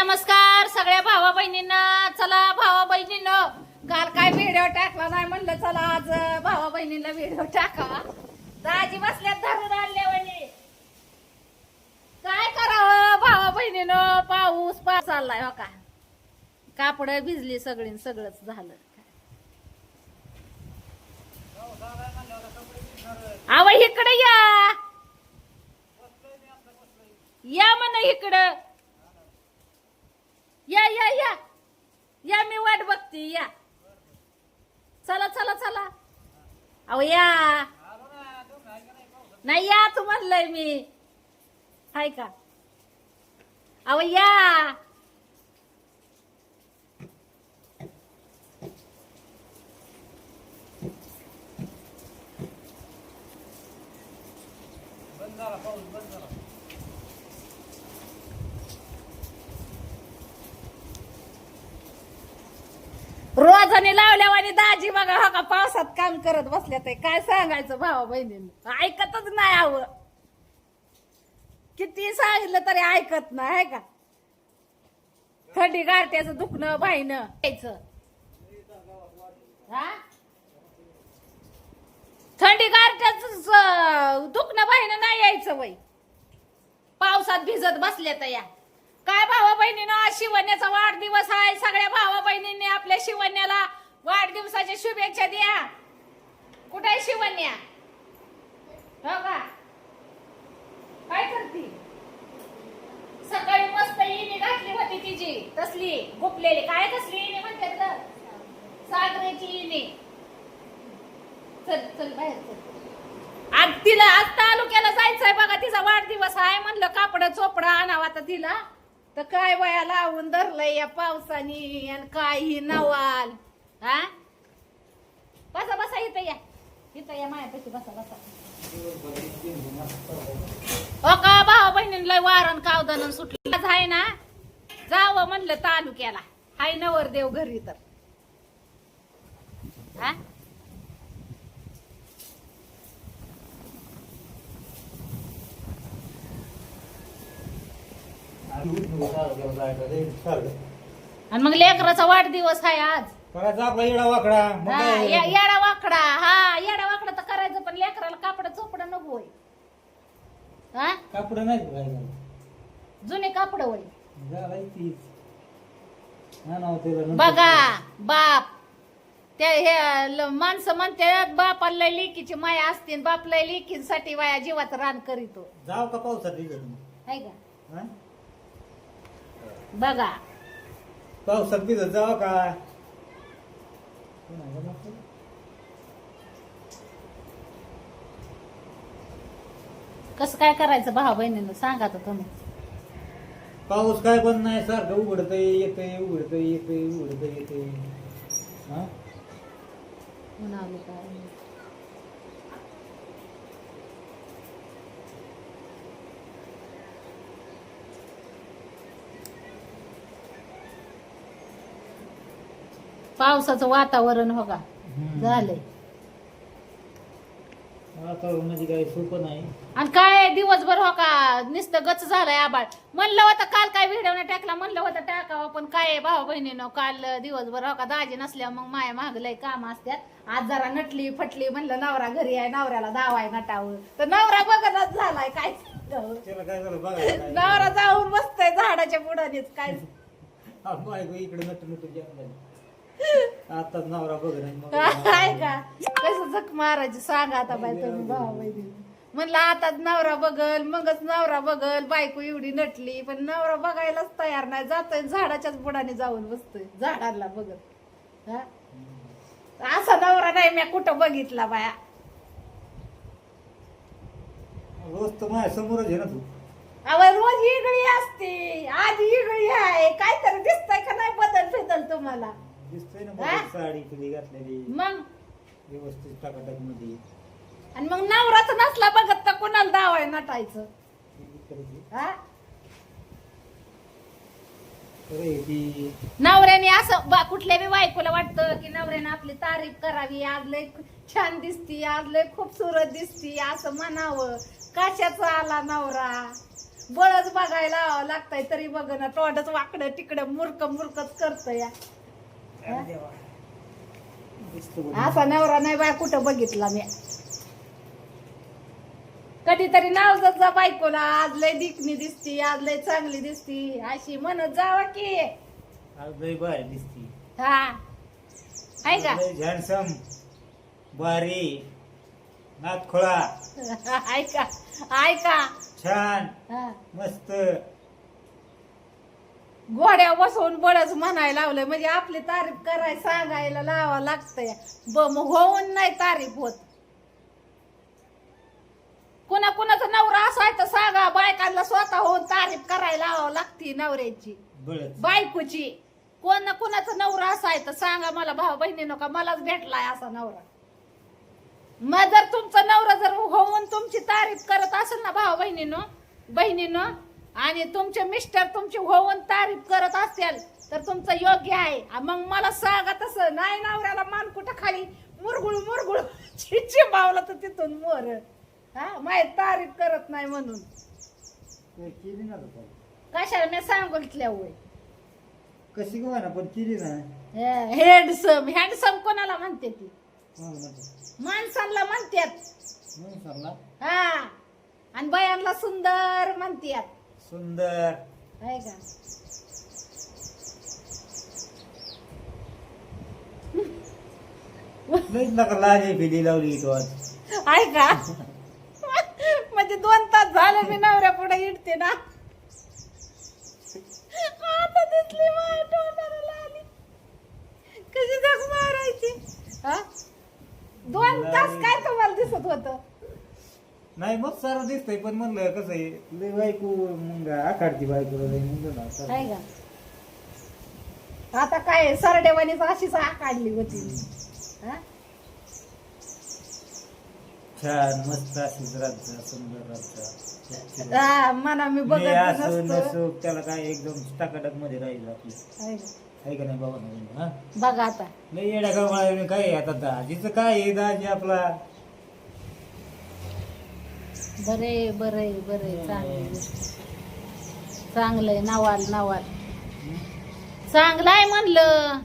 नमस्कार सगळ्या भावा बहिणींना. चला भावा बहिणींनो, काल काय व्हिडिओ टाकला नाही म्हणलं चला आज भावा बहिणींना व्हिडिओ टाकावा. दाजी बसल्यात धरून आणल्यावानी. काय करावं भावा बहिणीनं, पाऊस चाललाय हो का. कापड भिजली सगळी, सगळंच झालं. आव इकडे या म्हण इकडं या या या या, मी वाट बघते. या चला चला चला. अहो या नाही, या तू म्हणलंय मी. हाय का? अहो या. रोजाने लावल्यावर आणि दाजी बघा हो का पावसात काम करत बसल्यात. काय सांगायचं भावा बहिणींना, ऐकतच नाही. हवं किती सांगितलं तरी ऐकत नाही. आहे का? थंडी गारट्याचं दुखणं बाईनं यायचं. हा, थंडी गारट्याच दुखणं बाईनं नाही यायचं वय. पावसात भिजत बसल्या तर या. काय भावा बहिणीनं, आज शिवण्याचा वाढदिवस आहे. सगळ्या भावा बहिणींनी आपल्या शिवण्याला वाढदिवसाच्या शुभेच्छा द्या. कुठे आहे शिवण्या? हो का? काय करती? सकाळी मस्त इणी घातली होती तिची, तसली गुपलेली. काय तसली इणी म्हणतात ग? सागरेची इणी. चल चल बाहेर चल. आज तिला आज तालुक्याला जायचंय बघा, तिचा वाढदिवस आहे. म्हणलं कापड चोपडा आणावा तर तिला. तर काय वया लावून धरलंय या पावसानी आणि काय ही नवाल. हा, बसा बसा इथं या, इथं या मायापाशी बसा बसा. हो का भावा बहिणींना वारण कावदान सुटलं. आज आहे ना, जावं म्हणलं तालुक्याला. हाय नवरदेव घरी तर. हा, आणि मग लेकराचा वाढदिवस आहे आज. करायचा आपला येडा वाकडा. येडा वाकडा. हा, येडा वाकडा तर करायचं, पण लेकराला कापड चोपडा नको होय. हा, कापड नाही जुने कापड होय. बघा बघा बाप, त्या हे माणसं म्हणतात बापाला लेकीची माया असते, बापला लेकीसाठी वाया जीवात रान करीतो. जाव का पावसात आहे का? बघा पावसात भिजत जाव का? कसं काय करायचं भावा बहिणीनं, सांगा तर तुम्ही. पाऊस काय पण नाही, सारखं उघडतय येतय, उघडतय येतय, उघडतय येतय. म्हणाले काय पावसाचं वातावरण हो का झालंय. वातावरणाची काही सोपं नाही. आणि काय दिवसभर हो का नुसतं गच झालंय आबाळ. म्हणलं होतं काल काय व्हिडिओ नाही टाकला, म्हणलं होतं टाकावं, पण काय भाऊ बहिणीनं काल दिवसभर हो का दाजी नसल्या मग माया मागलंय काम असत्यात. आज जरा नटली फटली, म्हणलं नवरा घरी आहे, नवऱ्याला दावाय नटावं, तर नवरा बघतच झालाय. काय त्याला काय झालं बघा. नवरा जाऊन बसतोय झाडाच्या बुडानेच. काय इकडे नट नट आताच नवरा बघ काय का कसं झक मारायची सांगा आता बाई तुम्ही भाऊ बहिणी. म्हणलं आताच नवरा बघल, मगच नवरा बघल. बायको एवढी नटली, पण नवरा बघायलाच तयार नाही. जातोय झाडाच्याच बुडाने जाऊन बसतोय झाडाला बघत. हा, असा नवरा नाही मी कुठं बघितला बाया. रोज तर माझ्या समोरच आहे ना तू. अव रोज इगळी असते, आज इगळी आहे. काय तर दिसतंय का नाही बदल फिदल तुम्हाला? दिसतोय ना साडी तुझी घातलेली मग व्यवस्थित टाकाटाक मध्ये. आणि मग नवराच नसला बघत तर कोणाला दावाय नटायचं. हा, नवऱ्याने असं कुठल्या बी बायकोला वाटतं की नवऱ्याने आपली तारीफ करावी. आज लय छान दिसती, आज लय खूपसूरत दिसती असं म्हणावं. कशाचा आला नवरा? बळच बघायला लागतंय तरी बघ ना तोंडच वाकडं तिकडं मुरकच करत या अरे देवा. दिसतो बघ. असा नवरा नाही बाय कुठं बघितला मी कधीतरी नाव जात जा बायकोला आज लय दिकणी दिसती आज लय चांगली दिसती अशी म्हणत जावा की आज लय बाहेर दिसती. हा आहे का हँडसम बारी नातखोळा ऐका ऐका छान हा. मस्त. घोड्या बसवून बळच म्हणायला लावलंय म्हणजे आपली तारीफ कराय सांगायला लावा लागतंय मग होऊन नाही तारीफ होत कुणा कुणाचा नवरा असाय तर सांगा बायकांना स्वतः होऊन तारीफ करायला लावावं लागती नवऱ्याची बळच. बायकोची कोण ना कुणाचा नवरा असाय तर सांगा मला भाऊ बहिणी नका मलाच भेटलाय असा नवरा मग जर तुमचा नवरा जर होऊन तुमची तारीफ करत असेल ना भाऊ बहिणीनं आणि तुमचे मिस्टर तुमची होऊन तारीफ करत असतील तर तुमचं योग्य आहे मग मला सांगा तसं नाही नवऱ्याला मान कुठं खाली मुरगुळ चिंबावला तर तिथून मोर हा माहित तारीफ करत नाही म्हणून ते केली ना आता. कशाला मी सांगितल्या होय कशी गवा ना पण केली ना. हँडसम कोणाला म्हणते ती माणसांना म्हणतात म्हणून सांगला हा आणि बायांना सुंदर म्हणतात सुंदर. आहे का लईच नका लाजे फिली लावली तो आज. आहे का म्हणजे 2 तास झाले मी नवऱ्या पुढे इडते ना आता दिसली माझ्या तोंडाला लाली कशी जग मारायची हा 2 तास काय तुम्हाला दिसत होत नाही मग सारं दिसतंय पण म्हणलं कसं आहे लय बायको मग आखाडती बायको लय म्हणलं ना सारं. आहे का आता काय सरडेवानीच अशीच काढली होती हा छान मस्त अशीच राज्य सुंदर राज्य. हा, म्हणा मी बघत असो नसतो नसो त्याला काय एकदम टाकाटक मध्ये राहील आपली. आहे का? आहे का नाही बाबा नाही हा बघा आता लय येड्या गवळा काय आहे आता दाजीचं काय आहे दाजी आपला बरे चांगलंय नवाल चांगलाय म्हणलं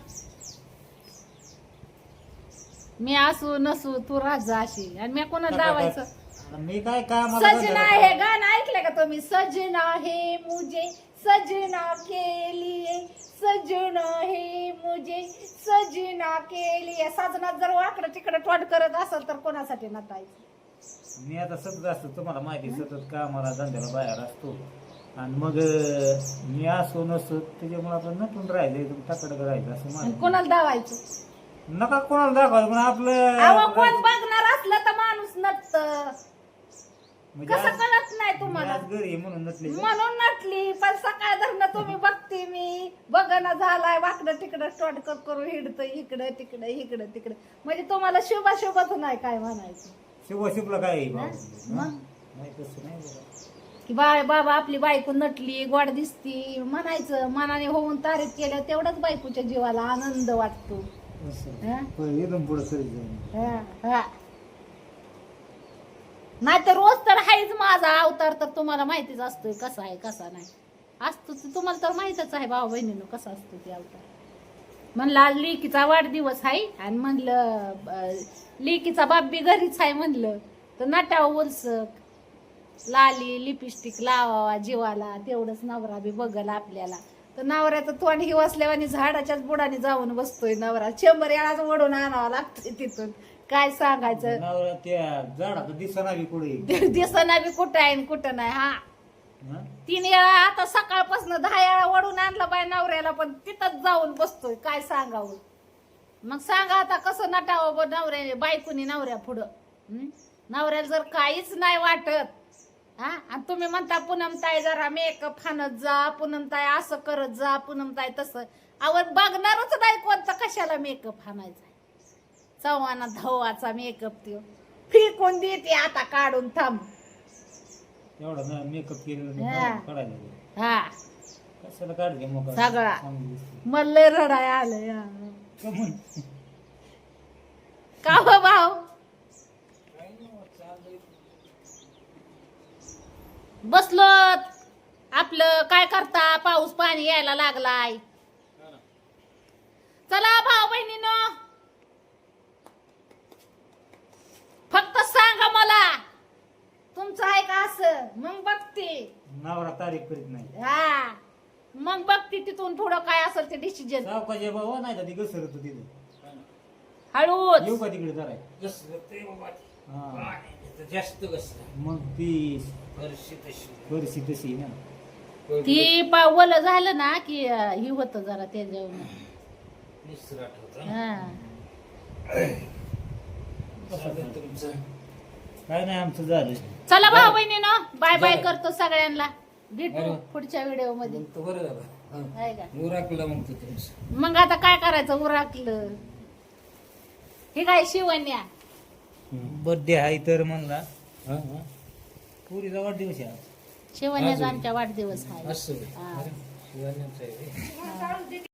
मी असू नसू तू राजा अशी आणि मी कोणाला लावायचं मी काय काम सजना हे गाणं ऐकलंय का तुम्ही सजना हे मुझे सजना के लिए सजना हे मुझे सजना के लिए साजनात जर वाकडं तिकडं टोट करत असेल तर कोणासाठी नटायचं मी आता सतत असतो तुम्हाला माहिती सतत कामाला धंद्याला बाहेर असतो आणि मग मी असो नसतो त्याच्यामुळे आपण नटून राहिले टाकडं राहायचं असं आणि माझं. कोणाला दावायचं नका कोणाला दाखवायचं पण अहो कोण आपलं बघणार असलं तर माणूस नटत म्हणजे कसं आज- कळत नाही मी तुम्हाला आज घरी आहे म्हणून नटले म्हणून नटली पण सकाळ धरणं तुम्ही बघते मी बघणं झालाय वाकडं तिकडं टोट करू हिडतं इकडं तिकडं म्हणजे तुम्हाला शुभच नाही काय म्हणायचं शिव शिवला काय आहे हा? बाबा? मग? नाही तसं नाही बघा. की बाबा आपली बायको नटली गोड दिसती म्हणायचं मनाने होऊन तारीफ केलं तेवढंच बायकोच्या जीवाला आनंद वाटतो असं. हा? पण एकदम पुढं करीत जाईन. नाही तर रोज तर हायच माझा अवतार तर तुम्हाला माहितीच असतोय कसा आहे कसा नाही असतो ते तुम्हाला तर माहितच आहे भाऊ बहिणीनं कसा असतो ते अवतार म्हणलं आज लेकीचा वाढदिवस आहे आणि म्हणलं लेकीचा बाप बी घरीच आहे म्हणलं तर नटावं उलसक लाली लिपस्टिक लावावा जीवाला तेवढंच नवरा बी बघल आपल्याला तर नवऱ्याचं तोंड ही वसल्यावानी झाडाच्याच बुडाने जाऊन बसतोय नवरा 100 वेळाच ओढून आणावं लागतंय तिथून काय सांगायचं नवरा त्या झाडाचं दिसना बी कुठे दिसना बी कुठं आहे आणि कुठं नाही हा हा? 3 वेळा आता सकाळपासून 10 वेळा ओढून आणलं बाय नवऱ्याला पण तिथंच जाऊन बसतोय काय सांगावं मग सांगा आता कसं नटावं नवऱ्याने बायकोनी नवऱ्या पुढं नवऱ्याला जर काहीच नाही वाटत हा आणि तुम्ही म्हणता पूनमताई जरा मेकअप हाणत जा पूनमताई असं करत जा पूनमताई तसं आवड बघणारच नाही कोणता कशाला मेकअप हाणायचा चव्हाणा धवाचा मेकअप त्यो फेकून देते आता काढून थांब एवढा मेकअप केलेला हा. काढायला हा कशाला काढते मग सगळा. चांगली दिसते. मला लय रडाय आलंय हा. कमून. का हो भाऊ बसलो आपलं काय करता, पाऊस पाणी यायला लागलाय. चला भाऊ बहिणीनं, फक्त सांगा मला तुमचं आहे का असं, मग बघते. नवरा तारीख करीत नाही. हा मग बघते तिथून पुढं काय असेल ते डिसिजन. सावकाश बाबा नाही का ती घसरत तिथं. हळूच येऊ का तिकडे जरा? हा. जास्त कसं मग ती परिस्थिती तशी तशी ना. ती वल झालं ना की ही होत जरा ते जाऊन. निसराट होता हा तुमचं. काय नाही आमचं झालं. चला भाऊ बहिणीनं, बाय बाय करतो सगळ्यांना. भेटू बरं. पुढच्या व्हिडिओ मध्ये. मग तर बरं झालं. आहे का? उराकला मग तो तुमचं. मग आता काय करायचं, उराकलं. हे काय शिवण्या बर्थडे आहे तर म्हणला. हा, हा. पुरीचा वाढदिवस आहे आज. शिवण्याचा अजून. आमच्या वाढदिवस आहे. असं हा. अरे, शिवान्यांचं आहे. हा.